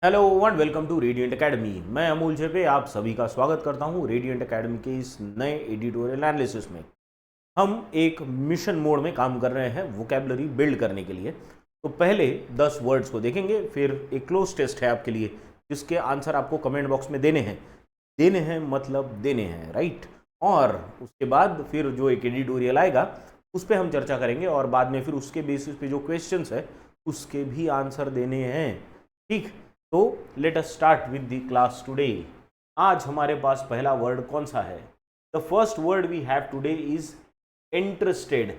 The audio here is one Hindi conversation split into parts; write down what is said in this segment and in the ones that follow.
Hello and welcome to radiant academy. मैं अमूल छेपे आप सभी का स्वागत करता हूं रेडिएंट एकेडमी के इस नए एडिटोरियल एनालिसिस में। हम एक मिशन मोड में काम कर रहे हैं वोकैबुलरी बिल्ड करने के लिए। तो पहले 10 वर्ड्स को देखेंगे, फिर एक क्लोज टेस्ट है आपके लिए जिसके आंसर आपको कमेंट बॉक्स में देने हैं मतलब देने हैं, राइट। और उसके बाद फिर जो एक एडिटोरियल आएगा उस पर हम चर्चा करेंगे और बाद में फिर उसके बेसिस पे जो क्वेश्चंस है उसके भी आंसर देने हैं, ठीक। तो let us start with the class today. आज हमारे पास पहला वर्ड कौन सा है? The first word we have today is entrusted.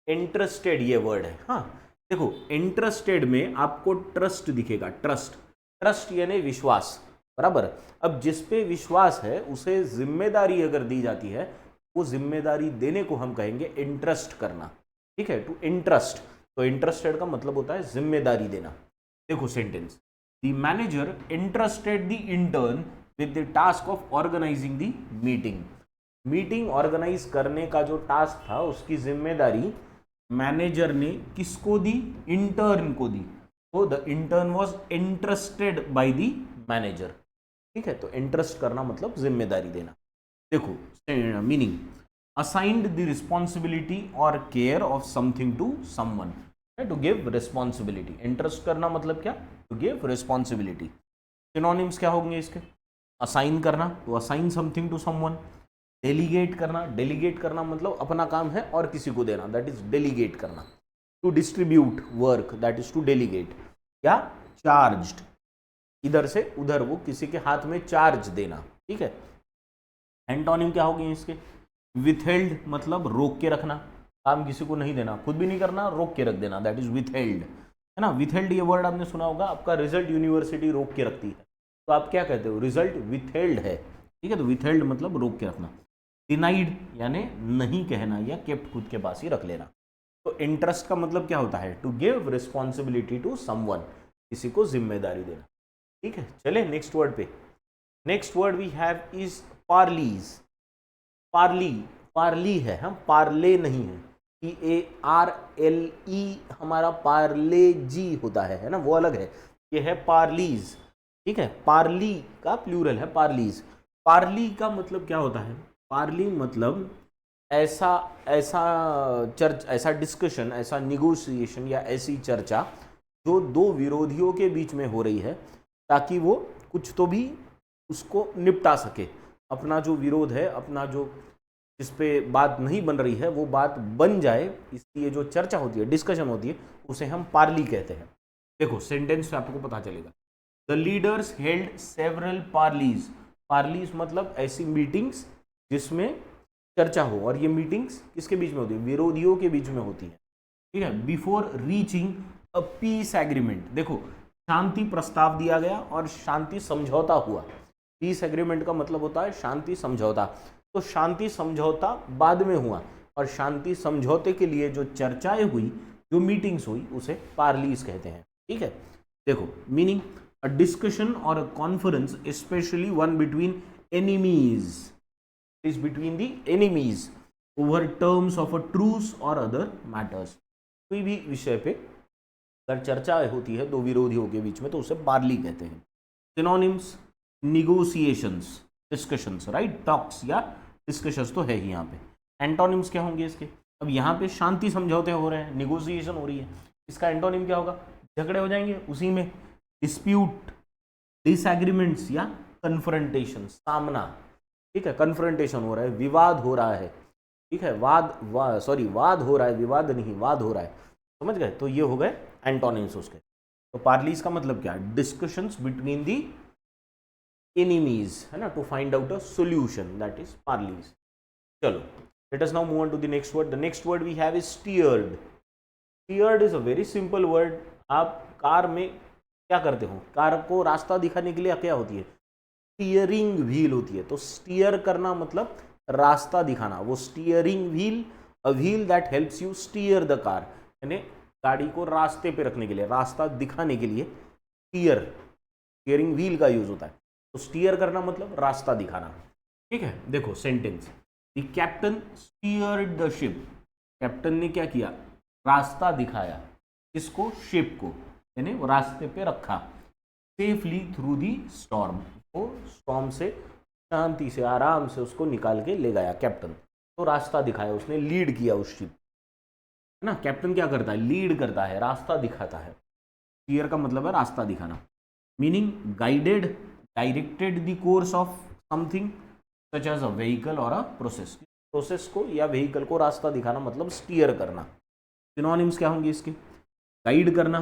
Entrusted ये वर्ड है। हाँ देखो, इंटरेस्टेड में आपको ट्रस्ट दिखेगा, ट्रस्ट। ट्रस्ट यानी विश्वास, बराबर। अब जिस पे विश्वास है उसे जिम्मेदारी अगर दी जाती है, वो जिम्मेदारी देने को हम कहेंगे इंटरेस्ट करना, ठीक है। टू इंटरेस्ट, तो इंटरेस्टेड का मतलब होता है जिम्मेदारी देना। देखो sentence, The manager entrusted the intern with the task of organizing the meeting. Meeting organize करने का जो टास्क था उसकी जिम्मेदारी मैनेजर ने किसको दी? इंटर्न को दी। तो the intern was entrusted by the manager, ठीक है। तो इंटरेस्ट करना मतलब जिम्मेदारी देना। देखो मीनिंग, असाइंड द रिस्पॉन्सिबिलिटी और care of something to someone, to give responsibility. Entrust करना मतलब क्या? To give responsibility. सिनोनिम्स क्या होंगे इसके? असाइन करना, to assign something to someone. Delegate करना, डेलीगेट करना मतलब अपना काम है और किसी को देना, दैट इज डेलीगेट करना। To distribute work, that is to delegate. या चार्ज्ड, इधर से उधर वो किसी के हाथ में चार्ज देना, ठीक है। एंटोनिम क्या होगी इसके? विथहेल्ड मतलब रोक के रखना, काम किसी को नहीं देना, खुद भी नहीं करना, रोक के रख देना, दैट इज विथहेल्ड, है ना। विथहेल्ड ये वर्ड आपने सुना होगा, आपका रिजल्ट यूनिवर्सिटी रोक के रखती है, तो आप क्या कहते हो? रिजल्ट विथहेल्ड है, ठीक है। तो विथहेल्ड मतलब रोक के रखना। डिनाइड यानी नहीं कहना या केप्ट खुद के पास ही रख लेना। तो इंटरेस्ट का मतलब क्या होता है? To give responsibility to someone, किसी को जिम्मेदारी देना, ठीक है। चले नेक्स्ट वर्ड पे। Next word we have is parleys. Parley, parley है, हम पार्ले नहीं है। PARLE हमारा पार्ले जी होता है ना, वो अलग है। ये है पार्लीज, ठीक है। पार्ली का प्लूरल है पार्लीज। पार्ली का मतलब क्या होता है? पार्ली मतलब ऐसा ऐसा ऐसा डिस्कशन, ऐसा निगोशिएशन या ऐसी चर्चा जो दो विरोधियों के बीच में हो रही है, ताकि वो कुछ तो भी उसको निपटा सके। अपना जो विरोध है, अपना जो जिस पे बात नहीं बन रही है वो बात बन जाए, इसलिए जो चर्चा होती है, डिस्कशन होती है, उसे हम पार्ली कहते हैं। देखो सेंटेंस से आपको पता चलेगा। The leaders held several parleys. Parleys मतलब ऐसी मीटिंग्स जिसमें चर्चा हो, और ये मीटिंग्स किसके बीच में होती है? विरोधियों के बीच में होती है, ठीक है। Before reaching a piece agreement. देखो, शांति प्रस्ताव दिया गया और शांति समझौता हुआ। पीस एग्रीमेंट का मतलब होता है शांति समझौता। तो शांति समझौता बाद में हुआ, और शांति समझौते के लिए जो चर्चाएं हुई, जो मीटिंग्स हुई, उसे पार्लीज कहते हैं, ठीक है। देखो मीनिंग, अ डिस्कशन और a conference specially one between enemies, is between the enemies over terms of a truce और अदर मैटर्स। कोई भी विषय पे अगर चर्चा होती है दो विरोधियों के बीच में तो उसे पार्ली कहते हैं। Synonyms, negotiations, discussions, right, talks या डिस्कशंस तो है ही यहाँ पे। एंटोनिम्स क्या होंगे इसके? अब यहाँ पे शांति समझौते हो रहे हैं, निगोशिएशन हो रही है, इसका एंटोनिम क्या होगा? झगड़े हो जाएंगे उसी में। डिस्प्यूट, डिसएग्रीमेंट्स या कन्फ्रंटेशन, सामना, ठीक है। कन्फ्रंटेशन हो रहा है, विवाद हो रहा है, ठीक है। वाद हो रहा है, विवाद नहीं, वाद हो रहा है, समझ गए? तो ये हो गए एंटोनिम्स उसके। तो पार्लीज का मतलब क्या? डिस्कशंस बिटवीन दी एनिमीज, है ना, to find out a solution, that is parleys. चलो, let us now move on to the next word. The next word we have is steered. Steered is a very simple word. आप कार में क्या करते हो? कार को रास्ता दिखाने के लिए क्या होती है? स्टीयरिंग व्हील होती है। तो स्टीयर करना मतलब रास्ता दिखाना। वो steering wheel, a wheel that helps you steer the car, यानी गाड़ी को रास्ते पे रखने के लिए, रास्ता दिखाने के लिए स्टीयरिंग व्हील का यूज होता है। तो स्टीयर करना मतलब रास्ता दिखाना, ठीक है। देखो sentence, the captain steered the ship. Captain ने क्या किया? रास्ता दिखाया। किसको? शिप को, यानी वो रास्ते पे रखा। सेफली थ्रू दी स्टॉर्म, वो स्टॉर्म से शांति से आराम से उसको निकाल के ले गया कैप्टन। तो रास्ता दिखाया उसने, लीड किया उस शिप, है ना। कैप्टन क्या करता है, लीड करता है, रास्ता दिखाता है। स्टीयर का मतलब है रास्ता दिखाना, meaning guided, directed the course of something such as a vehicle और अ प्रोसेस। प्रोसेस को या व्हीकल को रास्ता दिखाना मतलब स्टीयर करना। सिनोनिम्स क्या होंगे इसके, गाइड करना,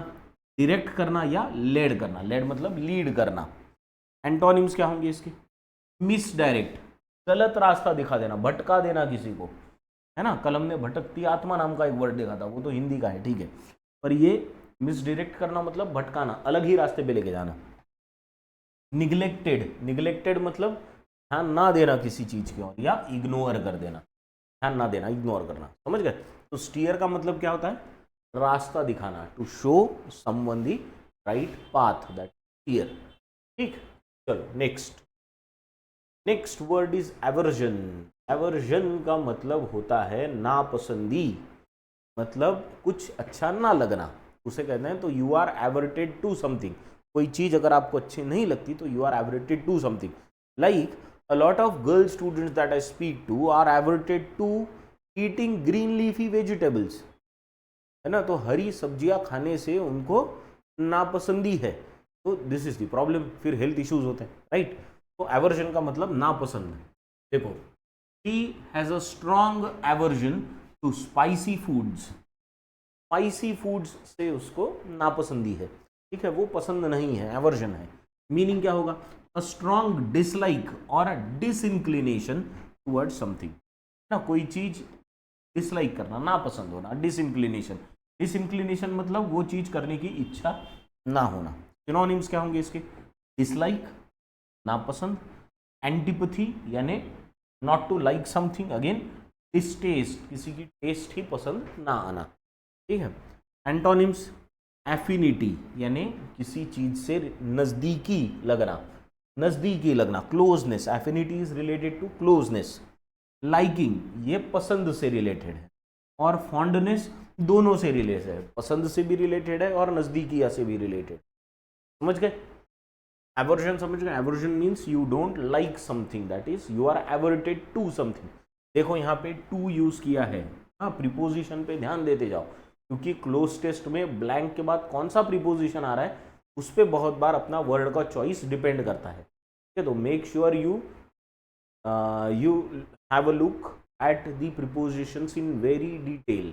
डायरेक्ट करना या लेड करना। लेड मतलब लीड करना। एंटोनिम्स क्या होंगे इसके, मिसडायरेक्ट, गलत रास्ता दिखा देना, भटका देना किसी को, है ना। कलम ने भटकती आत्मा नाम का एक वर्ड देखा था, वो तो हिंदी का है, ठीक है, पर ये मिसडायरेक्ट करना मतलब भटकाना, अलग ही रास्ते पे लेके जाना। निग्लेक्टेड, निग्लेक्टेड मतलब ध्यान ना देना किसी चीज की ओर, या इग्नोर कर देना, ध्यान ना देना, इग्नोर करना, समझ गए। तो स्टीयर का मतलब क्या होता है, रास्ता दिखाना, to show someone the right path, that steer, ठीक। चलो next, next word is aversion. Aversion का मतलब होता है नापसंदी, मतलब कुछ अच्छा ना लगना, उसे कहते हैं। तो you are averted to something, कोई चीज अगर आपको अच्छी नहीं लगती तो you are averted to something. Like a lot of girl students that I speak to are averted to eating green leafy vegetables, है ना। तो हरी सब्जियां खाने से उनको नापसंदी है, तो दिस इज द प्रॉब्लम, फिर हेल्थ इश्यूज होते हैं, राइट। तो एवर्जन का मतलब नापसंद। देखो, he has a strong aversion to spicy foods, spicy foods से उसको नापसंदी है, ठीक है, वो पसंद नहीं है, एवर्जन है। मीनिंग क्या होगा, अ स्ट्रॉन्ग डिसलाइक और अ डिसइंक्लिनेशन टुवर्ड समथिंग, ना, कोई चीज डिसलाइक करना, नापसंद होना, डिसइंक्लिनेशन, डिसइंक्लिनेशन मतलब वो चीज करने की इच्छा ना होना। सिनोनिम्स क्या होंगे इसके, डिसलाइक नापसंद, एंटीपैथी यानी not to like something, again distaste किसी की टेस्ट ही पसंद ना आना, ठीक है। एंटोनिम्स, एफिनिटी यानी किसी चीज से नजदीकी लगना, नजदीकी लगना, closeness, affinity is related to closeness. Liking ये पसंद से रिलेटेड है, और फॉन्डनेस दोनों से रिलेटेड है, पसंद से भी रिलेटेड है और नजदीकिया से भी रिलेटेड, समझ गए। एवर्जन समझ गए, aversion means you don't like something, that is you are averted to something. देखो यहाँ पे टू यूज किया है, हाँ, प्रीपोजिशन पे ध्यान देते जाओ, क्योंकि क्लोज टेस्ट में ब्लैंक के बाद कौन सा प्रीपोजिशन आ रहा है उस पर बहुत बार अपना वर्ड का चॉइस डिपेंड करता है, ठीक है। तो make sure you have a look at the prepositions in very detail,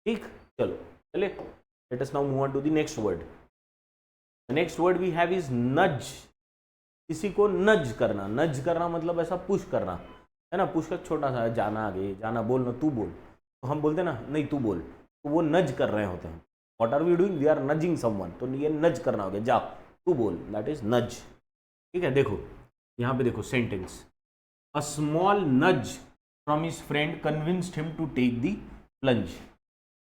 ठीक। चलो चले, let us now move on to the next word. The next word we have is nudge. किसी को नज करना, नज करना मतलब ऐसा पुश करना, है ना। पुश का छोटा सा, जाना आगे, जाना, बोलना, तू बोल, तो हम बोलते हैं ना, नहीं तू बोल, तो वो नज कर रहे होते हैं। What are we doing, we are nudging someone, तो ये नज करना हो गया, जा तू बोल, दैट इज नज, ठीक है। देखो यहाँ पे देखो sentence, a small nudge from his friend convinced him to take the plunge.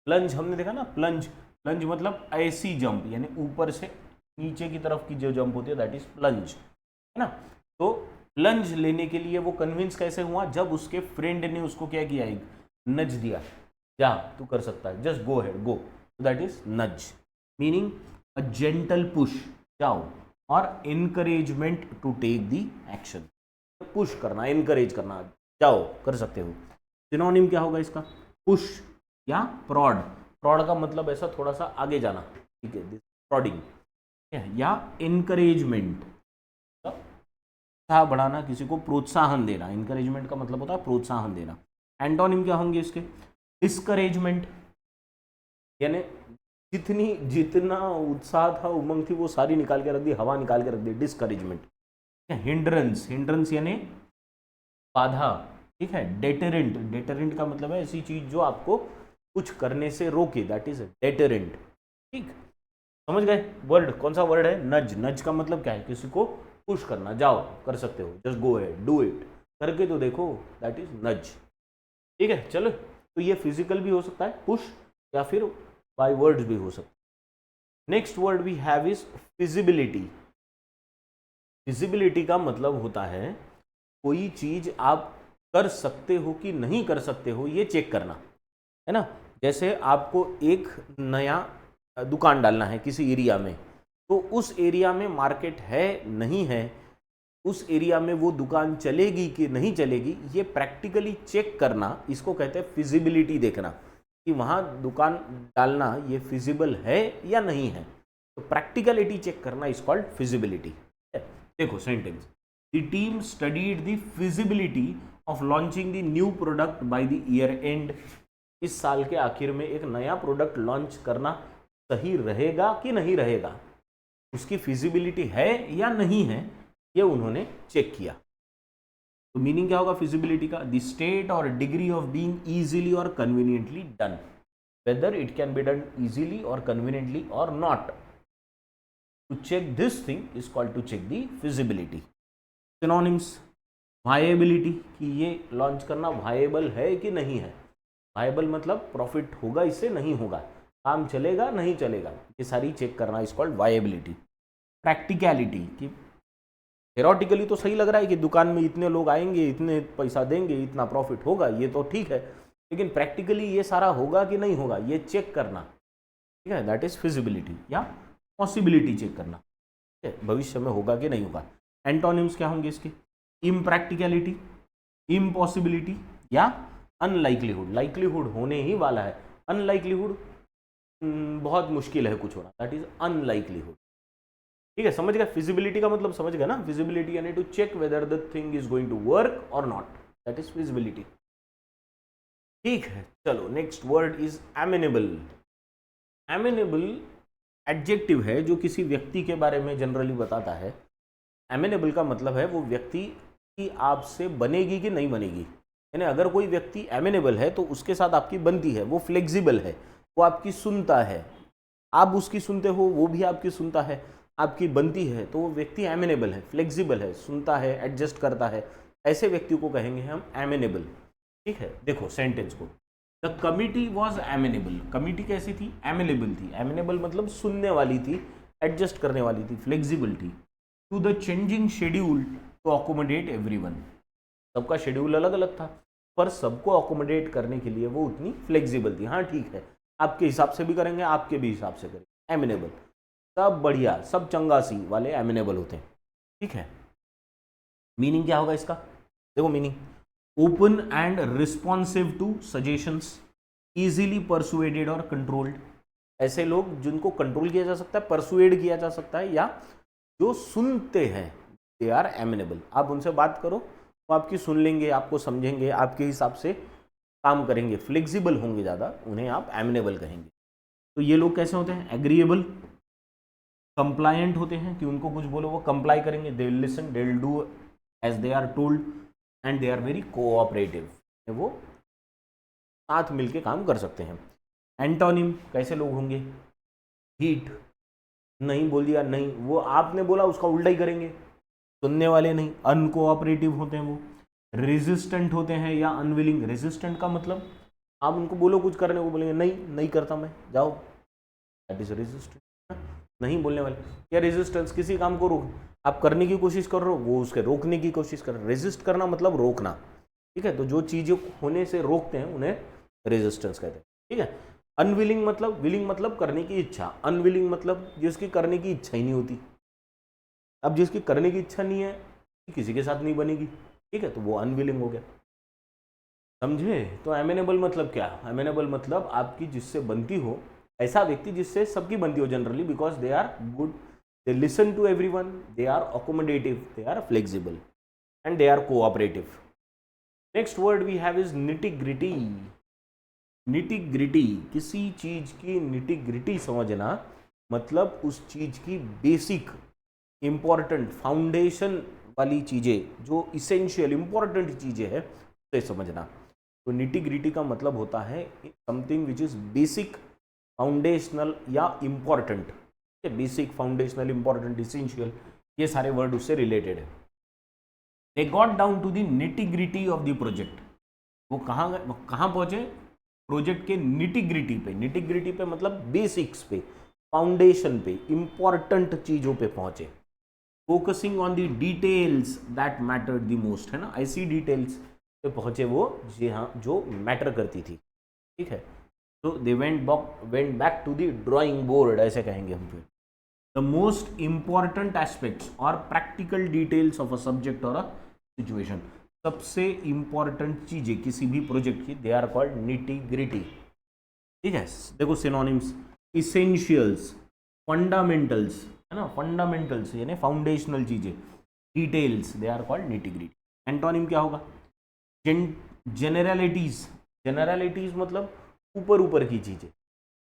Plunge हमने देखा ना, प्लंज, प्लंज मतलब ऐसी जंप, यानी ऊपर से नीचे की तरफ की जो जंप होती है, दैट इज प्लंज, है ना। तो प्लंज लेने के लिए वो कन्विंस कैसे हुआ, जब उसके फ्रेंड ने उसको क्या किया, एक नज दिया, जा तू कर सकता है, just go head, go, that is nudge, meaning a gentle push, जाओ, और encouragement to take the action, push करना, इनकरेज करना, जाओ कर सकते हो। सिनोनिम क्या होगा इसका, पुश या प्रॉड। प्रॉड का मतलब ऐसा थोड़ा सा आगे जाना, ठीक है, प्रॉडिंग, या इनकरेजमेंट, उत्साह बढ़ाना, किसी को प्रोत्साहन देना। इनकरेजमेंट का मतलब होता है प्रोत्साहन देना। एंटोनिम क्या होंगे इसके, डिस्करेजमेंट, यानी जितना उत्साह था, उमंग थी, वो सारी निकाल के रख दी, हवा निकाल के रख दी, डिस्करेजमेंट। हिंड्रेंस, हिंड्रेंस यानी बाधा, ठीक है। डेटरेंट, डेटरेंट का मतलब है ऐसी चीज जो आपको कुछ करने से रोके, दैट इज डेटरेंट, ठीक। समझ गए वर्ड, कौन सा वर्ड है, नज। नज का मतलब क्या है, किसी को पुश करना, जाओ कर सकते हो, just go ahead, do it, करके तो देखो, दैट इज नज, ठीक है। चलो, तो ये फिजिकल भी हो सकता है पुश, या फिर बाय वर्ड्स भी हो सकता है। Next word we have is feasibility. Feasibility का मतलब होता है कोई चीज आप कर सकते हो कि नहीं कर सकते हो, ये चेक करना, है ना। जैसे आपको एक नया दुकान डालना है किसी एरिया में, तो उस एरिया में मार्केट है नहीं है, उस एरिया में वो दुकान चलेगी कि नहीं चलेगी, ये प्रैक्टिकली चेक करना, इसको कहते हैं फिजिबिलिटी देखना कि वहाँ दुकान डालना ये फिजिबल है या नहीं है। तो प्रैक्टिकलिटी चेक करना इज कॉल्ड फिजिबिलिटी। देखो sentence, the team studied the feasibility of launching the new product by the year and. इस साल के आखिर में एक नया प्रोडक्ट लॉन्च करना सही रहेगा कि नहीं रहेगा, उसकी फिजिबिलिटी है या नहीं है, ये उन्होंने चेक किया। तो मीनिंग क्या होगा फिजिबिलिटी का? द स्टेट और डिग्री ऑफ बीइंग इजीली और conveniently done, whether it can be done easily और कन्वीनियंटली और not. To check this thing is called to check the feasibility. Synonyms, viability, कि ये लॉन्च करना वायबल है कि नहीं है। वायबल मतलब प्रॉफिट होगा इससे, नहीं होगा, काम चलेगा नहीं चलेगा, ये सारी चेक करना इज कॉल्ड वायबिलिटी। प्रैक्टिकलिटी, कि थेरोटिकली तो सही लग रहा है कि दुकान में इतने लोग आएंगे, इतने पैसा देंगे, इतना प्रॉफिट होगा, ये तो ठीक है, लेकिन प्रैक्टिकली ये सारा होगा कि नहीं होगा, ये चेक करना, ठीक है, दैट इज फिजिबिलिटी या पॉसिबिलिटी चेक करना, ठीक है, भविष्य में होगा कि नहीं होगा। एंटोनिम्स क्या होंगे इसके? इम्प्रैक्टिकलिटी, इम्पॉसिबिलिटी या अनलाइकलीहुड। लाइकलीहुड होने ही वाला है, अनलाइकलीहुड बहुत मुश्किल है कुछ होना, दैट इज अनलाइकलीहुड। ठीक है, समझ गया? फिजिबिलिटी का मतलब समझ गया ना? फिजिबिलिटी यानी to check whether the thing is going to work और नॉट, दैट इज फिजिबिलिटी। ठीक है, चलो next word is amenable. Amenable adjective है जो किसी व्यक्ति के बारे में जनरली बताता है। एमिनेबल का मतलब है वो व्यक्ति की आपसे बनेगी कि नहीं बनेगी, यानी अगर कोई व्यक्ति एमिनेबल है तो उसके साथ आपकी बनती है, वो फ्लेक्सिबल है, वो आपकी सुनता है, आप उसकी सुनते हो, वो भी आपकी सुनता है, आपकी बनती है, तो वो व्यक्ति एमिनेबल है, फ्लेक्सिबल है, सुनता है, एडजस्ट करता है, ऐसे व्यक्ति को कहेंगे हम एमिनेबल। ठीक है, देखो सेंटेंस को, the committee was amenable. Committee कैसी थी? एमिनेबल थी। एमिनेबल मतलब सुनने वाली थी, एडजस्ट करने वाली थी, फ्लेक्सिबल थी। To the changing schedule to accommodate everyone. सबका शेड्यूल अलग अलग था, पर सबको अकोमोडेट करने के लिए वो उतनी फ्लेक्सिबल थी। हाँ ठीक है, आपके हिसाब से भी करेंगे, आपके भी हिसाब से करेंगे, एमिनेबल। सब बढ़िया, सब चंगासी वाले एमिनेबल होते हैं। ठीक है, मीनिंग क्या होगा इसका? देखो meaning, open and responsive to suggestions, easily persuaded और कंट्रोल्ड। ऐसे लोग जिनको कंट्रोल किया जा सकता है, परसुएड किया जा सकता है, या जो सुनते हैं, दे आर एमिनेबल। आप उनसे बात करो, वो आपकी सुन लेंगे, आपको समझेंगे, आपके हिसाब से काम करेंगे, फ्लेक्सिबल होंगे ज़्यादा, उन्हें आप एमिनेबल कहेंगे। तो ये लोग कैसे होते हैं? एग्रीएबल, कंप्लायंट होते हैं कि उनको कुछ बोलो वो कंप्लाई करेंगे, they will listen, they will do as they are told, and they are very cooperative, वो साथ मिलके काम कर सकते हैं। एंटोनिम, कैसे लोग होंगे? हीट, नहीं बोल दिया नहीं, वो आपने बोला उसका उल्टा ही करेंगे, सुनने वाले नहीं, अनकोऑपरेटिव होते हैं वो। रेजिस्टेंट होते हैं या अनविलिंग। रेजिस्टेंट का मतलब आप उनको बोलो कुछ करने को, बोलेंगे नहीं नहीं करता मैं, जाओ, दैट इज रेजिस्टेंट। नहीं बोलने वाले। या रेजिस्टेंस, किसी काम को रोक, आप करने की कोशिश कर रहे हो, वो उसके रोकने की कोशिश कर रहे हो। रेजिस्ट करना मतलब रोकना। ठीक है, तो जो चीज़ें होने से रोकते हैं उन्हें रेजिस्टेंस कहते हैं। ठीक है, अनविलिंग मतलब, विलिंग मतलब करने की इच्छा, अनविलिंग मतलब जिसकी करने की इच्छा ही नहीं होती। अब जिसकी करने की इच्छा नहीं है, किसी के साथ नहीं बनेगी, ठीक है, तो वो अनविलिंग हो गया। समझे? तो एमिनेबल मतलब क्या? एमिनेबल मतलब आपकी जिससे बनती हो, ऐसा व्यक्ति जिससे सबकी बनती हो generally, because they are good, they listen to everyone, they are accommodative, they are flexible, and they are cooperative. Next word we have is nitty gritty. Nitty gritty, किसी चीज की निटी ग्रिटी समझना मतलब उस चीज की बेसिक इंपॉर्टेंट फाउंडेशन वाली चीजें, जो इसेंशियल इंपॉर्टेंट चीजें हैं, उसे समझना। तो निटी ग्रिटी का मतलब होता है something which is basic, foundational या important. Basic, foundational, important, essential, ये सारे वर्ड उससे रिलेटेड है। They got down to the nitty gritty of the project. वो कहाँ पहुंचे? प्रोजेक्ट के निटी ग्रिटी पे। निटी ग्रिटी पे मतलब बेसिक्स पे, फाउंडेशन पे, इंपॉर्टेंट चीजों पे पहुंचे। Focusing on the details that mattered the most, है ना, ऐसी डिटेल्स पे पहुंचे वो जी हाँ जो मैटर करती थी। ठीक है, तो they went back to the drawing board, ऐसे कहेंगे हम फिर। द मोस्ट इंपॉर्टेंट एस्पेक्ट्स और practical details of a subject और अ सिचुएशन। सबसे इंपॉर्टेंट चीजें किसी भी प्रोजेक्ट की, they are called nitty gritty. ठीक है, देखो सिनोनिम्स, इसेंशियल्स, फंडामेंटल्स, है ना, फंडामेंटल्स यानी फाउंडेशनल चीजें, details, they are called nitty gritty. Antonym क्या होगा? जेनरलिटीज, जेनरलिटीज मतलब ऊपर ऊपर की चीजें,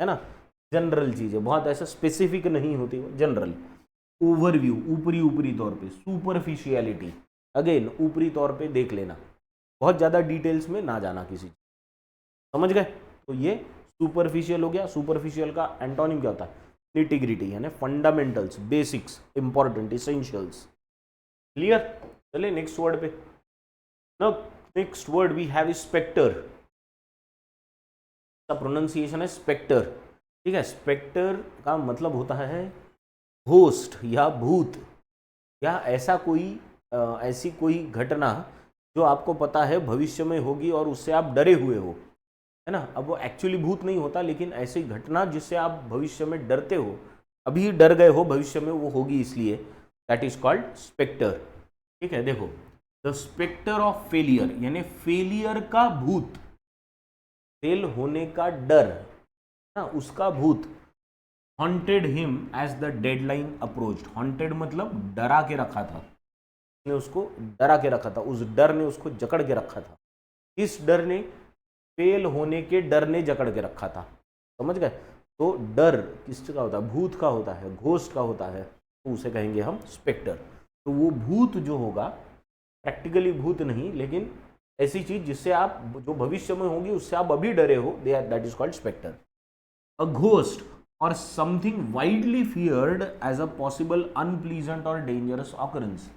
है ना, जनरल चीजें, बहुत ऐसा स्पेसिफिक नहीं होती, जनरल। ओवरव्यू, ऊपरी ऊपरी तौर पे। सुपरफिशियलिटी, अगेन ऊपरी तौर पे देख लेना, बहुत ज्यादा डिटेल्स में ना जाना किसी चीज, समझ गए? तो ये सुपरफिशियल हो गया। सुपरफिशियल का एंटोनिम क्या होता है? निटी-ग्रिटी, यानी fundamentals, basics, important, essentials. Clear? चले नेक्स्ट वर्ड पे। Now next word we have spectre. का प्रोनाउंसिएशन है स्पेक्टर। ठीक है, स्पेक्टर का मतलब होता है होस्ट या भूत, या ऐसा कोई ऐसी कोई घटना जो आपको पता है भविष्य में होगी और उससे आप डरे हुए हो, है ना। अब वो एक्चुअली भूत नहीं होता, लेकिन ऐसी घटना जिससे आप भविष्य में डरते हो, अभी डर गए हो, भविष्य में वो होगी, इसलिए दैट इज कॉल्ड स्पेक्टर। ठीक है, देखो, द स्पेक्टर ऑफ फेलियर, यानी फेलियर का भूत, फेल होने का डर ना, उसका भूत। Haunted him as the deadline approached. Haunted मतलब डरा के रखा था, ने उसको डरा के रखा था, उस डर ने उसको जकड़ के रखा था। इस डर ने, फेल होने के डर ने जकड़ के रखा था, समझ गए? तो डर किसका होता है? भूत का होता है, घोस्ट का होता है, तो उसे कहेंगे हम स्पेक्टर। तो वो भूत जो होगा, प्रैक्टिकली भूत नहीं, लेकिन ऐसी चीज जिससे आप, जो भविष्य में होगी, उससे आप अभी डरे हो, that is called spectre. A ghost और something widely feared as a possible unpleasant और डेंजरस ऑकरेंस।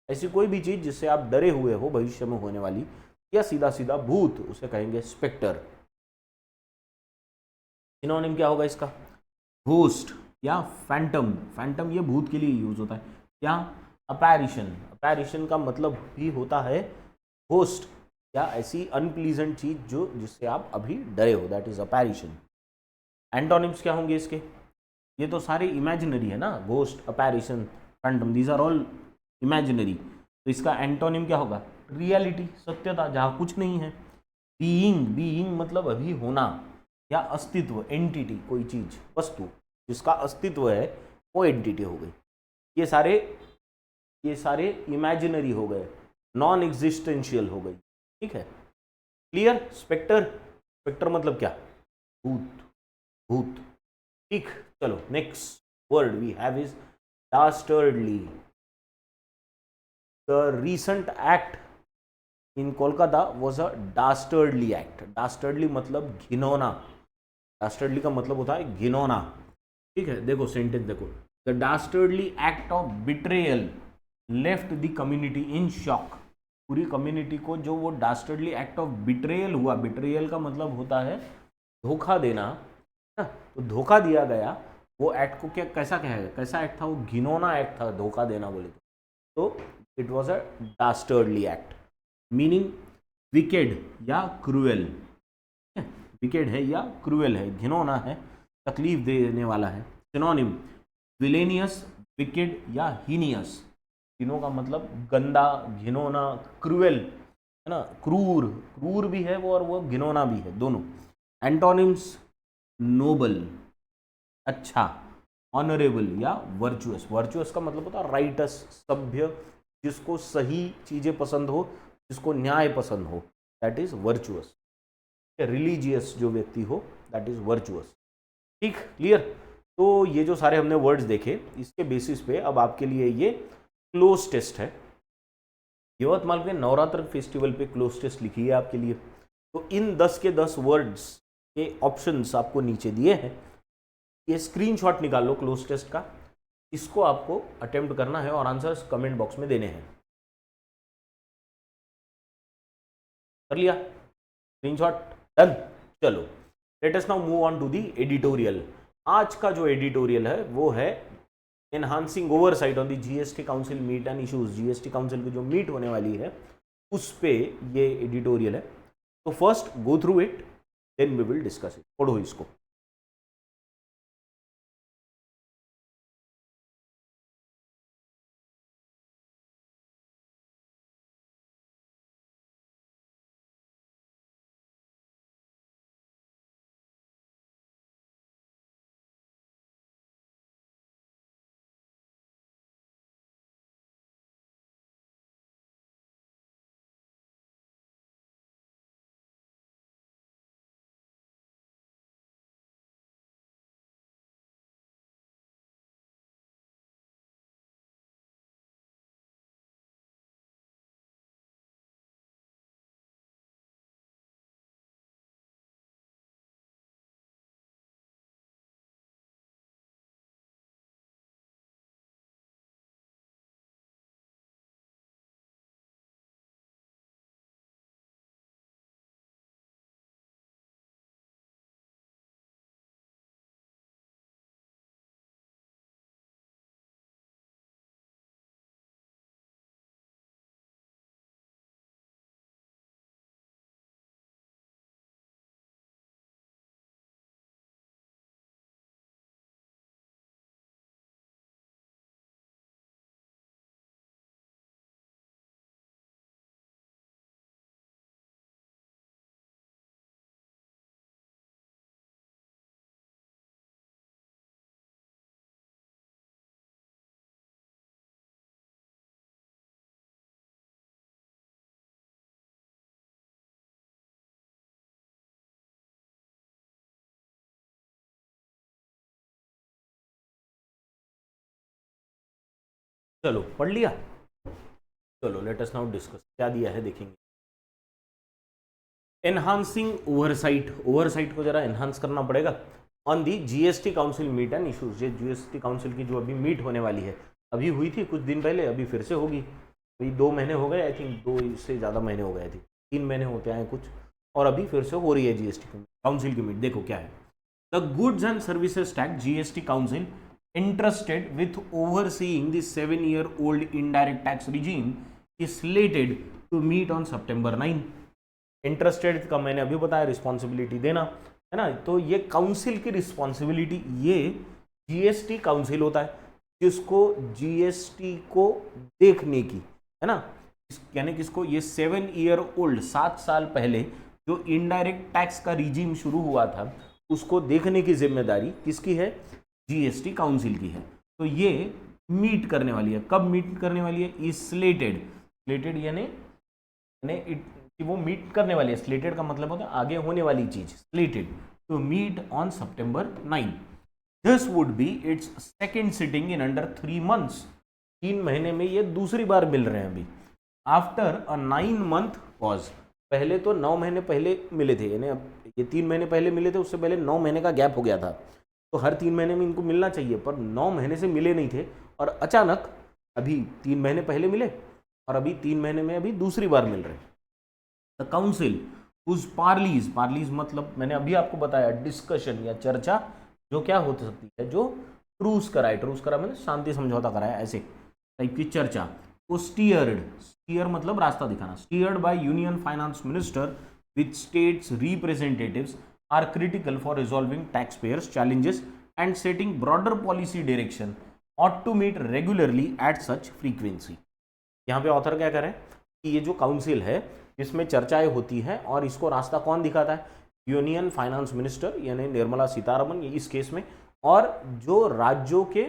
ऐसी कोई भी चीज जिससे आप डरे हुए हो भविष्य में होने वाली, या सीधा सीधा भूत, उसे कहेंगे स्पेक्टर। सिनोनिम क्या होगा इसका? घोस्ट या फैंटम। फैंटम ये भूत के लिए यूज होता है। क्या? अपैरिशन। अपैरिशन का मतलब भी होता है घोस्ट, या ऐसी अनप्लीजेंट चीज जो, जिससे आप अभी डरे हो, दैट इज अपैरिशन। एंटोनिम्स क्या होंगे इसके? ये तो सारे इमेजिनरी है ना, ghost, apparition, phantom, these are all imaginary. तो इसका एंटोनिम क्या होगा? रियलिटी, सत्यता, जहाँ कुछ नहीं है। बीइंग, बीइंग मतलब अभी होना या अस्तित्व, एंटिटी, कोई चीज, वस्तु जिसका अस्तित्व है, वो एंटिटी हो गई। ये सारे, ये सारे इमेजिनरी हो गए, नॉन एग्जिस्टेंशियल हो गई। ठीक है, क्लियर? स्पेक्टर, स्पेक्टर मतलब क्या? भूत, भूत। ठीक, चलो next word we have is dastardly. The recent act in Kolkata was a dastardly act. Dastardly मतलब घिनौना, डास्टर्डली का मतलब होता है घिनौना। ठीक है, देखो सेंटेंस देखो, the dastardly act of betrayal left the community in shock. पूरी कम्युनिटी को जो वो डास्टर्डली एक्ट ऑफ बिट्रेयल हुआ, बिट्रेयल का मतलब होता है धोखा देना ना, तो धोखा दिया गया, वो एक्ट को क्या, कैसा कहेगा, कैसा एक्ट था वो? घिनौना एक्ट था, धोखा देना बोले तो it was a dastardly act. Meaning wicked या क्रूएल, विकेड है या क्रूएल है, घिनौना है, तकलीफ देने वाला है। सिनोनिम विलेनियस, विकेड या हीनियस। तीनों का मतलब गंदा, घिनौना, क्रूएल, है ना, क्रूर, क्रूर भी है वो और वो घिनौना भी है, दोनों। एंटोनिम्स नोबल, अच्छा, ऑनरेबल या वर्चुअस। वर्चुअस का मतलब होता है राइटस, सभ्य, जिसको सही चीजें पसंद हो, जिसको न्याय पसंद हो, दैट इज वर्चुअस। रिलीजियस जो व्यक्ति हो, दैट इज वर्चुअस। ठीक, क्लियर? तो ये जो सारे हमने वर्ड्स देखे, इसके बेसिस पे अब आपके लिए ये क्लोज टेस्ट है। यवतमाल के नवरात्र फेस्टिवल पे क्लोज टेस्ट लिखी है आपके लिए। तो इन 10 के 10 वर्ड्स के ऑप्शंस आपको नीचे दिए हैं, ये स्क्रीनशॉट निकाल लो क्लोज टेस्ट का, इसको आपको अटेम्प्ट करना है और आंसर्स कमेंट बॉक्स में देने हैं। कर लिया स्क्रीनशॉट? डन। चलो let us now move on to the editorial. आज का जो एडिटोरियल है वो है enhancing oversight on the GST council meet and issues. GST council की जो मीट होने वाली है उस पे ये एडिटोरियल है। तो first go through it, then we will discuss it. पढ़ो इसको। चलो पढ़ लिया। चलो लेट अस नाउ डिस्कस, क्या दिया है देखेंगे। एनहांसिंग ओवरसाइट, ओवरसाइट को जरा एनहांस करना पड़ेगा on the GST council meet and issues. ये जीएसटी काउंसिल की जो अभी मीट होने वाली है, अभी हुई थी कुछ दिन पहले, अभी फिर से होगी। अभी 2 महीने हो गए, आई थिंक 2 से ज़्यादा महीने हो गए थे, 3 महीने होते हैं कुछ, और अभी फिर से हो रही है जीएसटी काउंसिल की मीट। देखो क्या है, the goods and services tax GST council entrusted with overseeing the 7-year-old indirect tax regime is slated to meet on September 9। Interested का मैंने अभी बताया रिस्पॉन्सिबिलिटी देना है ना, तो ये काउंसिल की रिस्पॉन्सिबिलिटी, ये जीएसटी काउंसिल होता है जिसको जीएसटी को देखने की, है ना, यानी किसको, ये 7-year-old 7 साल पहले जो इनडायरेक्ट टैक्स का रिजीम शुरू हुआ था उसको देखने की जिम्मेदारी किसकी है, जीएसटी काउंसिल की है। तो ये मीट करने वाली है, कब मीट करने वाली है, इज स्लेटेड, स्लेटेड यानी वो मीट करने वाली है, स्लेटेड का मतलब होता है आगे होने वाली चीज, slated to meet on September 9। This would be its second sitting in under 3 months। 3 महीने में ये दूसरी बार मिल रहे हैं अभी, आफ्टर अ 9 month पॉज। पहले तो 9 महीने पहले मिले थे, यानी अब ये 3 महीने पहले मिले थे, उससे पहले 9 महीने का गैप हो गया था, तो हर 3 महीने में इनको मिलना चाहिए, पर 9 महीने से मिले नहीं थे, और अचानक अभी 3 महीने पहले मिले, और अभी 3 महीने में अभी दूसरी बार मिल रहे। द काउंसिल हुज पार्लीज, पार्लीज मतलब मैंने अभी आपको बताया डिस्कशन या चर्चा, जो क्या हो सकती है, जो ट्रूस कराए, ट्रूस करा मतलब शांति समझौता कराया, ऐसे टाइप की चर्चा, वो स्टीयर्ड, स्टीयर मतलब रास्ता दिखाना, steered by union finance minister with states representatives are critical for resolving taxpayers challenges and setting broader policy direction ought to meet regularly at such frequency। यहाँ पे ऑथर क्या कह रहे हैं कि ये जो काउंसिल है इसमें चर्चाएं होती हैं, और इसको रास्ता कौन दिखाता है, यूनियन फाइनेंस मिनिस्टर यानी निर्मला सीतारमण इस केस में, और जो राज्यों के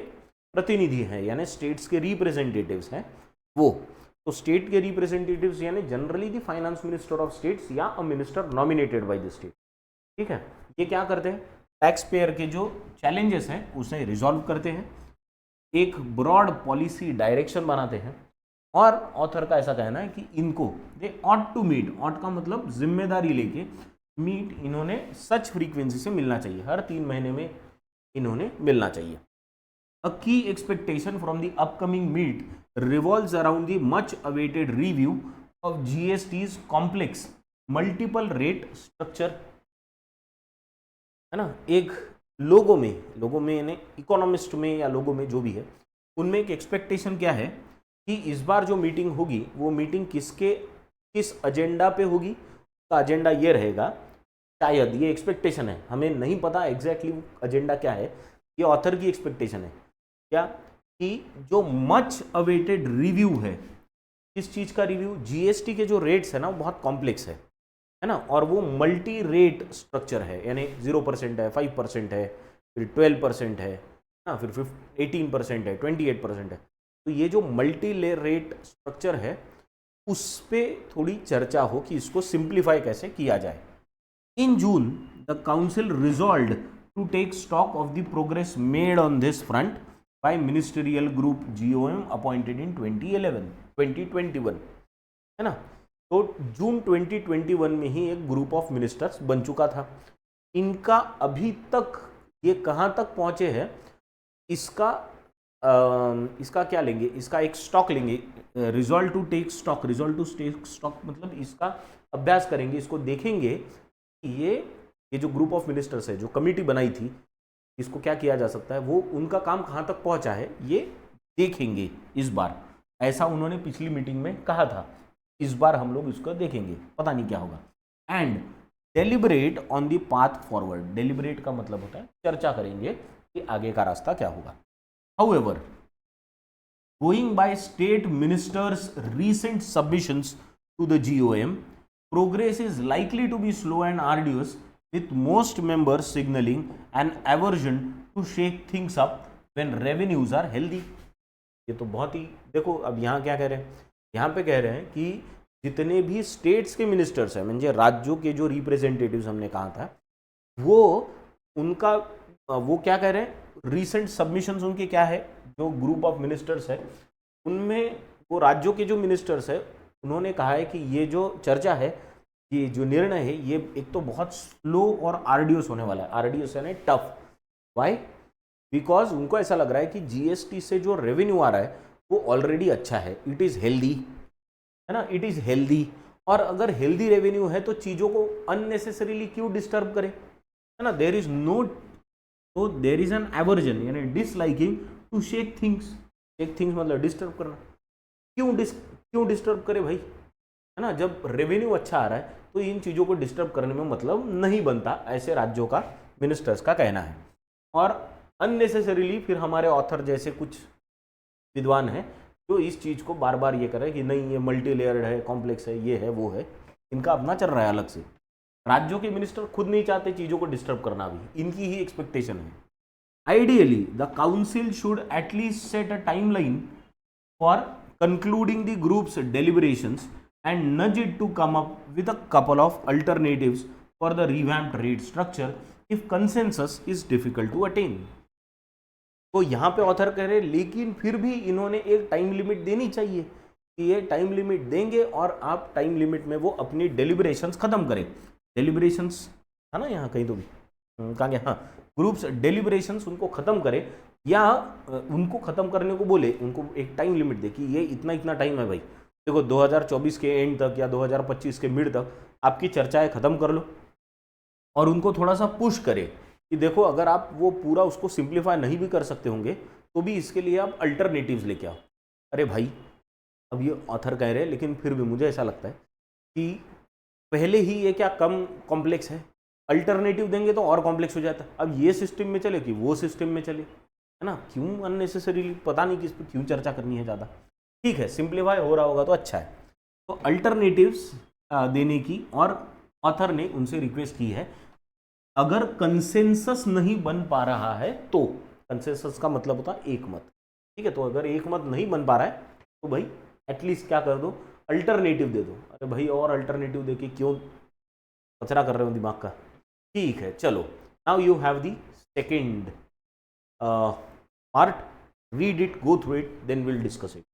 प्रतिनिधि हैं यानी स्टेट्स के रिप्रेजेंटेटिव्स हैं वो। तो स्टेट के रिप्रेजेंटेटिव्स यानी generally the finance minister of states या a minister nominated by the state. ठीक है, ये क्या करते हैं, टैक्स पेयर के जो चैलेंजेस हैं उसे रिजॉल्व करते हैं, एक ब्रॉड पॉलिसी डायरेक्शन बनाते हैं, और ऑथर का ऐसा कहना है कि इनको दे ऑट टू मीट, ऑट का मतलब जिम्मेदारी लेके, मीट इन्होंने सच फ्रीक्वेंसी से मिलना चाहिए, हर 3 महीने में इन्होंने मिलना चाहिए। अ की expectation from the upcoming meet revolves around the much awaited review of GST's complex multiple rate structure, है ना। एक लोगों में यानी इकोनॉमिस्ट में या लोगों में जो भी है, उनमें एक एक्सपेक्टेशन क्या है कि इस बार जो मीटिंग होगी वो मीटिंग किस एजेंडा पे होगी, का एजेंडा ये रहेगा, शायद ये एक्सपेक्टेशन है, हमें नहीं पता एग्जैक्टली एजेंडा क्या है, ये ऑथर की एक्सपेक्टेशन है क्या, कि जो मच अवेटेड रिव्यू है, किस चीज़ का रिव्यू, जीएसटी के जो रेट्स है ना वो बहुत कॉम्प्लेक्स है ना, और वो मल्टी रेट स्ट्रक्चर है, यानी 0% है, 5% है, फिर 12% है ना, फिर 18% है, 28% है। तो ये जो मल्टी रेट स्ट्रक्चर है उस पर थोड़ी चर्चा हो कि इसको सिंप्लीफाई कैसे किया जाए। In June the council resolved to take stock of the progress made on this front by ministerial group GOM appointed in 2021, है ना। तो जून 2021 में ही एक ग्रुप ऑफ मिनिस्टर्स बन चुका था। इनका अभी तक ये कहाँ तक पहुँचे हैं, इसका क्या लेंगे, इसका एक स्टॉक लेंगे, resolve to take stock, resolve to take stock मतलब इसका अभ्यास करेंगे, इसको देखेंगे कि ये जो ग्रुप ऑफ मिनिस्टर्स है, जो कमेटी बनाई थी, इसको क्या किया जा सकता है, वो उनका काम कहाँ तक पहुँचा है ये देखेंगे इस बार। ऐसा उन्होंने पिछली मीटिंग में कहा था, इस बार हम लोग इसको देखेंगे, पता नहीं क्या होगा। And deliberate on the path forward, deliberate का मतलब होता है चर्चा करेंगे कि आगे का रास्ता क्या होगा। However going by state ministers recent submissions to the GOM, progress is likely to be slow and arduous with most members signaling an aversion to shake things up when revenues are healthy। ये तो बहुत ही, देखो अब यहाँ क्या कह रहे हैं, यहाँ पे कह रहे हैं कि जितने भी स्टेट्स के मिनिस्टर्स हैं, म्हणजे राज्यों के जो रिप्रेजेंटेटिव्स हमने कहा था, वो क्या कह रहे हैं, रीसेंट सबमिशंस उनके क्या है, जो ग्रुप ऑफ मिनिस्टर्स है उनमें वो राज्यों के जो मिनिस्टर्स है उन्होंने कहा है कि ये जो चर्चा है, ये जो निर्णय है, ये एक तो बहुत स्लो और आर्डियस होने वाला है। आर्डियस यानी टफ। वाई? बिकॉज उनको ऐसा लग रहा है कि जीएसटी से जो रेवेन्यू आ रहा है वो ऑलरेडी अच्छा है, इट इज़ हेल्दी, है ना, इट इज़ हेल्दी। और अगर हेल्दी रेवेन्यू है तो चीज़ों को अननेसेसरीली क्यों डिस्टर्ब करें, है ना। देर इज नो, तो देर इज एन एवर्जन यानी disliking to shake things. Shake things मतलब डिस्टर्ब करना। क्यों डिस्टर्ब करे भाई, है ना। जब रेवेन्यू अच्छा आ रहा है तो इन चीज़ों को डिस्टर्ब करने में मतलब नहीं बनता, ऐसे राज्यों का मिनिस्टर्स का कहना है। और अननेसेसरीली फिर हमारे ऑथर जैसे कुछ विद्वान हैं जो इस चीज़ को बार बार ये करें कि नहीं ये मल्टी लेयर्ड है, कॉम्प्लेक्स है, ये है वो है, इनका अपना चल रहा है अलग से। राज्यों के मिनिस्टर खुद नहीं चाहते चीज़ों को डिस्टर्ब करना, भी इनकी ही एक्सपेक्टेशन है। Ideally the council should at least set a timeline for concluding the group's deliberations and nudge it to come up with a couple of alternatives for the revamped rate structure if consensus is difficult to attain। तो यहाँ पे ऑथर कह रहे लेकिन फिर भी इन्होंने एक टाइम लिमिट देनी चाहिए कि ये टाइम लिमिट देंगे और आप टाइम लिमिट में वो अपनी डेलिब्रेशंस खत्म करें। डेलिब्रेशंस है ना यहाँ कहीं तो भी कहा गया, हाँ, ग्रुप्स डेलिब्रेशंस उनको खत्म करें या उनको खत्म करने को बोले, उनको एक टाइम लिमिट दे कि ये इतना इतना टाइम है भाई, देखो 2024 के एंड तक या 2025 के मिड तक आपकी चर्चाएं खत्म कर लो। और उनको थोड़ा सा पुश करे कि देखो अगर आप वो पूरा उसको सिंप्लीफाई नहीं भी कर सकते होंगे तो भी इसके लिए आप अल्टरनेटिव्स लेके आओ। अरे भाई, अब ये ऑथर कह रहे हैं लेकिन फिर भी मुझे ऐसा लगता है कि पहले ही ये क्या कम कॉम्प्लेक्स है, अल्टरनेटिव देंगे तो और कॉम्प्लेक्स हो जाता है। अब ये सिस्टम में चले कि वो सिस्टम में चले, है ना, क्यों अननेसेसरीली, पता नहीं किस पर क्यों चर्चा करनी है ज़्यादा। ठीक है, सिंप्लीफाई हो रहा होगा तो अच्छा है। तो अल्टरनेटिव्स देने की और ऑथर ने उनसे रिक्वेस्ट की है अगर कंसेंसस नहीं बन पा रहा है तो। कंसेंसस का मतलब होता है एक मत, ठीक है। तो अगर एक मत नहीं बन पा रहा है तो भाई एटलीस्ट क्या कर दो, अल्टरनेटिव दे दो। अरे भाई और अल्टरनेटिव देके क्यों कचरा कर रहे हो दिमाग का। ठीक है, चलो, now you have the second part, read it, go through it, then will discuss it.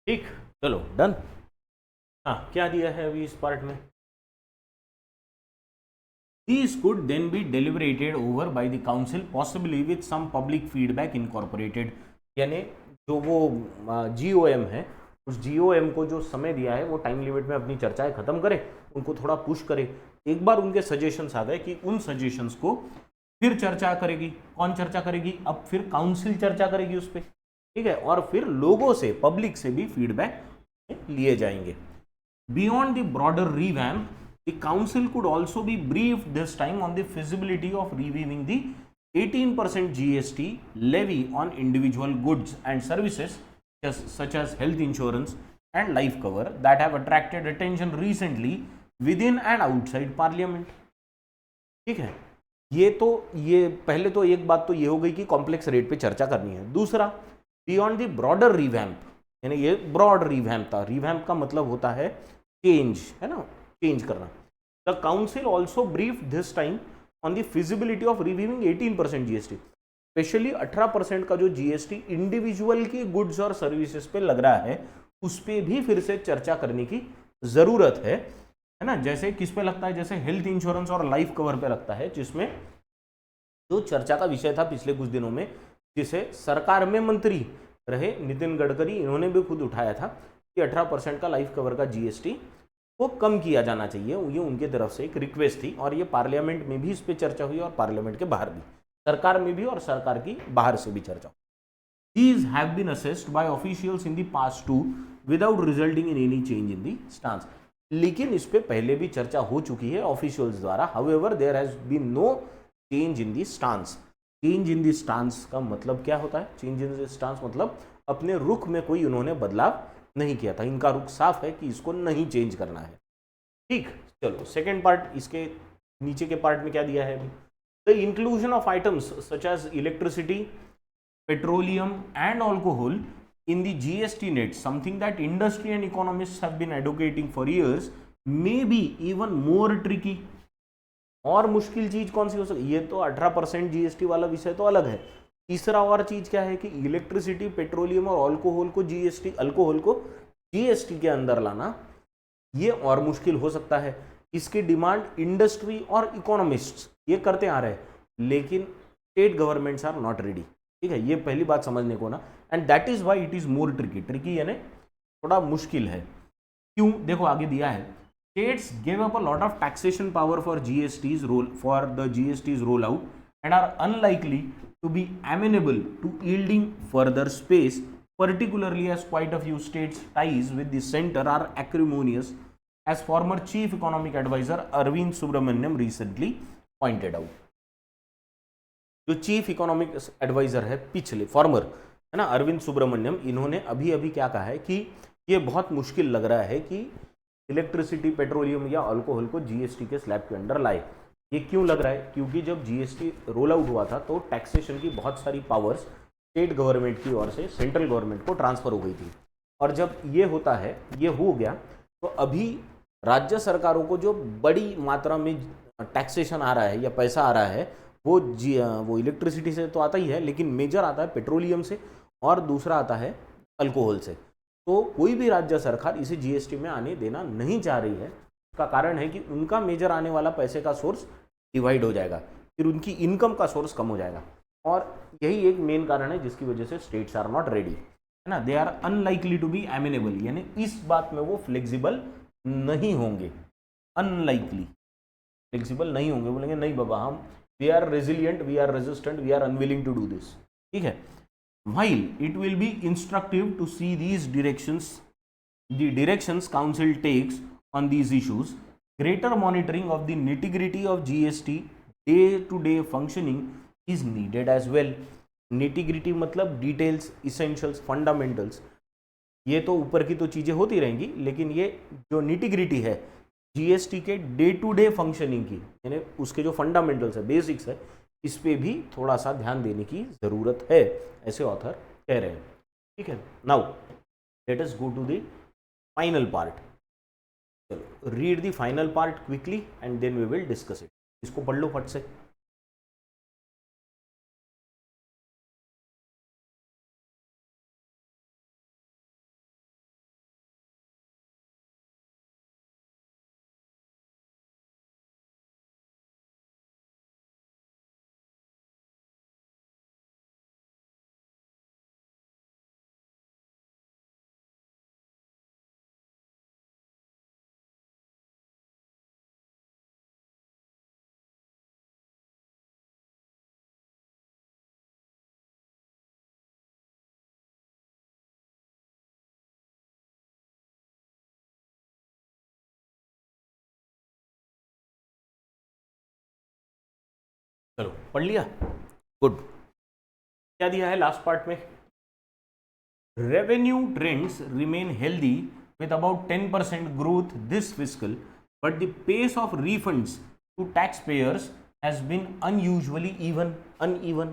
ठीक, चलो डन। हाँ, क्या दिया है अभी इस पार्ट में? These could then be deliberated over by the council, possibly with some public feedback incorporated। यानी जो वो GOM है, उस GOM को जो समय दिया है वो टाइम लिमिट में अपनी चर्चाएं खत्म करे, उनको थोड़ा पुश करे। एक बार उनके सजेशंस आ गए कि उन सजेशंस को फिर चर्चा करेगी। कौन चर्चा करेगी? अब फिर काउंसिल चर्चा करेगी उस पर, ठीक है, और फिर लोगों से, पब्लिक से भी फीडबैक लिए जाएंगे। Beyond the broader revamp, the council could also be briefed this time on the feasibility of reviewing the 18% GST levy on individual goods and services such as health insurance and life cover that have attracted attention recently within and outside parliament। ठीक है, ये पहले तो एक बात तो ये हो गई कि कॉम्प्लेक्स रेट पे चर्चा करनी है। दूसरा, बियॉन्ड द ब्रॉडर रिवैम्प, यानी ये ब्रॉड रिवैम्प था। रिवैम्प का मतलब होता है चेंज, है ना, चेंज करना। The council also brief this time on the feasibility of reviewing 18% GST, specially 18% का जो जीएसटी इंडिविजुअल की गुड्स और सर्विसेज पे लग रहा है, उस पर भी फिर से चर्चा करने की जरूरत है ना। जैसे किस पे लगता है? जैसे हेल्थ इंश्योरेंस और लाइफ कवर पे लगता है, जिसमें जो चर्चा का विषय था पिछले कुछ दिनों में, जिसे सरकार में मंत्री रहे नितिन गडकरी, इन्होंने भी खुद उठाया था कि 18% का लाइफ कवर का जीएसटी वो कम किया जाना चाहिए। ये उनके तरफ से एक रिक्वेस्ट थी और ये पार्लियामेंट में भी इस पर चर्चा हुई और पार्लियामेंट के बाहर भी, सरकार में भी और सरकार की बाहर से भी चर्चा हुई। These have been assessed by officials in the past too without resulting in any change in the stance। लेकिन इस पे पहले भी चर्चा हो चुकी है ऑफिशियल्स द्वारा। However, there has been no change in the stance। Change in the stance का मतलब क्या होता है? चेंज इन दी स्टांस मतलब अपने रुख में कोई उन्होंने बदलाव नहीं किया था। इनका रुख साफ है कि इसको नहीं चेंज करना है। ठीक, चलो सेकेंड पार्ट, इसके नीचे के पार्ट में क्या दिया है? The inclusion of items such as electricity, petroleum and alcohol in the GST net, something that industry and economists have been advocating for years, may be even more tricky। और मुश्किल चीज कौन सी हो सकती? ये तो 18% जीएसटी वाला विषय तो अलग है। तीसरा और चीज क्या है कि इलेक्ट्रिसिटी, पेट्रोलियम और अल्कोहल को जीएसटी के अंदर लाना, ये और मुश्किल हो सकता है। इसकी डिमांड इंडस्ट्री और इकोनॉमिस्ट्स ये करते आ रहे हैं, लेकिन state governments are not ready. ठीक है, ये पहली बात समझने को ना, and that is why it is more tricky यानी थोड़ा मुश्किल है। क्यों? देखो आगे दिया है, states gave up a lot of taxation power for the GST's rollout and are unlikely to be amenable to yielding further space, particularly as quite a few states' ties with the center are acrimonious, as former Chief Economic Advisor Arvind Subramanian recently pointed out। जो चीफ इकोनॉमिक एडवाइजर है पिछले, फॉर्मर, है ना, अरविंद सुब्रमण्यम, इन्होंने अभी कहा है कि ये बहुत मुश्किल लग रहा है कि इलेक्ट्रिसिटी, पेट्रोलियम या अल्कोहल को जीएसटी के स्लैब के अंडर लाए। ये क्यों लग रहा है? क्योंकि जब जीएसटी रोल आउट हुआ था तो टैक्सेशन की बहुत सारी पावर्स स्टेट गवर्नमेंट की ओर से सेंट्रल गवर्नमेंट को ट्रांसफर हो गई थी, और जब ये होता है, ये हो गया, तो अभी राज्य सरकारों को जो बड़ी मात्रा में टैक्सेशन आ रहा है या पैसा आ रहा है, वो इलेक्ट्रिसिटी से तो आता ही है, लेकिन मेजर आता है पेट्रोलियम से और दूसरा आता है अल्कोहल से। तो कोई भी राज्य सरकार इसे जीएसटी में आने देना नहीं चाह रही है। इसका कारण है कि उनका मेजर आने वाला पैसे का सोर्स डिवाइड हो जाएगा, फिर उनकी इनकम का सोर्स कम हो जाएगा, और यही एक मेन कारण है जिसकी वजह से स्टेट्स आर नॉट रेडी, है ना, they are unlikely to be amenable, यानी इस बात में वो फ्लेक्सिबल नहीं होंगे। अनलाइकली फ्लेक्सिबल नहीं होंगे, बोलेंगे नहीं बाबा, हम we are resilient, we are resistant, we are unwilling to do this. ठीक है, while it will be instructive to see these directions, the directions council takes on these issues, greater monitoring of the nitty-gritty of GST day-to-day functioning is needed as well। nitty-gritty मतलब details, essentials, fundamentals, ये तो ऊपर की तो चीजें होती रहेंगी, लेकिन ये जो nitty-gritty है जीएसटी के डे टू डे फंक्शनिंग की, यानी उसके जो फंडामेंटल्स है, बेसिक्स है, इस पे भी थोड़ा सा ध्यान देने की ज़रूरत है, ऐसे ऑथर कह रहे हैं। ठीक है, now let us go to the final part. चलो read the final part quickly and then we will discuss it. इसको पढ़ लो फट से। चलो पढ़ लिया, गुड। क्या दिया है लास्ट पार्ट में? Revenue trends remain healthy with about 10% growth this fiscal, but the pace of refunds to taxpayers has been unusually uneven.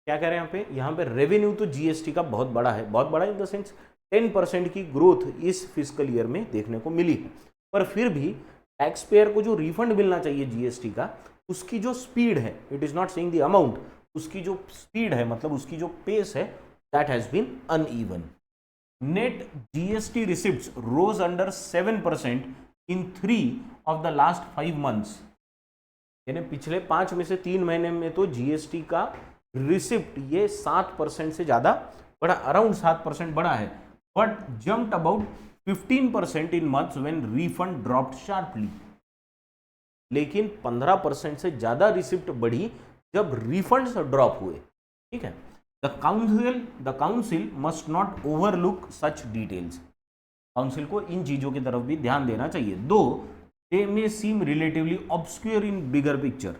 क्या कह रहे हैं यहाँ पे रेवेन्यू तो जीएसटी का बहुत बड़ा है, बहुत बड़ा इन द सेंस 10% की ग्रोथ इस फिजिकल ईयर में देखने को मिली है, पर फिर भी टैक्स पेयर को जो रिफंड मिलना चाहिए जीएसटी का, उसकी जो स्पीड है, it is not saying the amount, उसकी जो स्पीड है मतलब उसकी जो पेस है, that has been uneven. Net GST receipts rose under 7% in 3 of the last 5 months. यानी पिछले 5 में से 3 महीने में तो जीएसटी का रिसिप्ट ये 7% से ज्यादा बढ़ा, अराउंड 7% बढ़ा है, but jumped about 15% in months when refund dropped sharply. लेकिन 15% से ज्यादा रिसिप्ट बढ़ी जब रिफंड्स ड्रॉप हुए. ठीक है. The council must not overlook such details. Council को इन चीजों की तरफ भी ध्यान देना चाहिए. Though they may seem relatively obscure in bigger picture,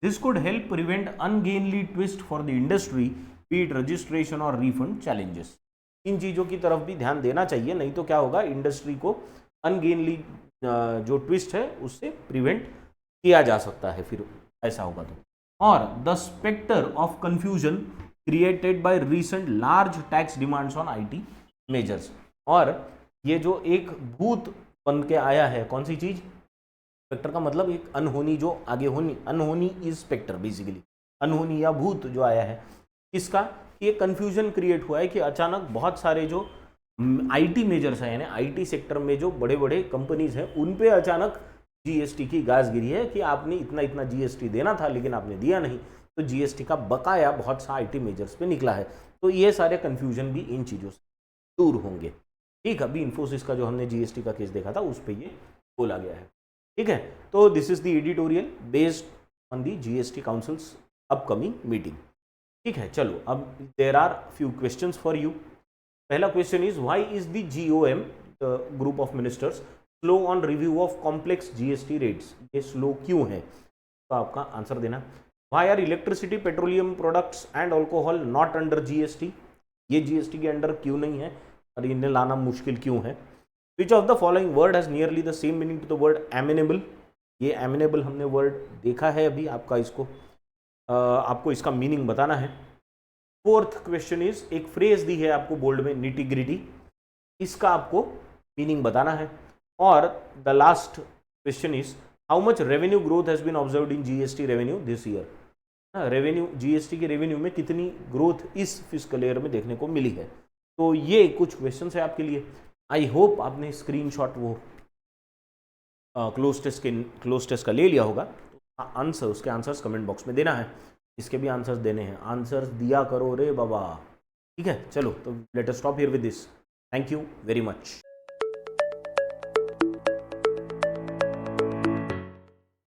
this could help prevent ungainly twist for the industry, be it registration or refund challenges. इन चीजों की तरफ भी ध्यान देना चाहिए, नहीं तो क्या होगा, इंडस्ट्री को अनगेनली जो ट्विस्ट है उससे प्रिवेंट किया जा सकता है फिर ऐसा होगा तो. और the spectre of confusion created by recent large tax demands on IT majors. और ये जो एक भूत बन के आया है, कौन सी चीज? स्पेक्टर का मतलब एक अनहोनी जो आगे होनी, अनहोनी इज स्पेक्टर बेसिकली, अनहोनी या भूत जो आया है किसका? ये कंफ्यूजन क्रिएट हुआ है कि अचानक बहुत सारे जो आईटी मेजर्स हैं, यानी आईटी सेक्टर में जो बड़े बड़े कंपनीज हैं, उन पे अचानक जीएसटी की गाज गिरी है कि आपने इतना इतना जीएसटी देना था लेकिन आपने दिया नहीं, तो जीएसटी का बकाया बहुत सा आईटी मेजर्स पे निकला है. तो ये सारे कंफ्यूजन भी इन चीज़ों से दूर होंगे. ठीक, अभी इन्फोसिस का जो हमने जीएसटी का केस देखा था उस पर ये बोला गया है. ठीक है, तो this is the editorial based on the GST council's upcoming meeting. ठीक है, चलो अब there are few questions for you. पहला question is why is the GOM group of ministers slow on review of complex GST rates. ये स्लो क्यों है, तो आपका आंसर देना. Why are electricity, petroleum products and alcohol not under GST? ये GST के अंडर क्यों नहीं है और इन्हें लाना मुश्किल क्यों है? Which of the following word has nearly the same meaning to the word amenable? ये amenable हमने वर्ड देखा है अभी, आपको इसका मीनिंग बताना है. फोर्थ क्वेश्चन इज, एक फ्रेज दी है आपको बोल्ड में, निटी-ग्रिटी, इसका आपको मीनिंग बताना है. और the last question is, how much revenue growth has been observed in GST revenue this year. Revenue, GST के रेवेन्यू में कितनी ग्रोथ इस फिजिकल ईयर में देखने को मिली है. तो ये कुछ क्वेश्चंस है आपके लिए. आई होप आपने स्क्रीनशॉट वो क्लोज टेस्ट का ले लिया होगा. आंसर, उसके आंसर्स कमेंट बॉक्स में देना है. इसके भी आंसर्स देने हैं, आंसर्स दिया करो रे बाबा. ठीक है, चलो तो let us stop here with this. Thank you very much.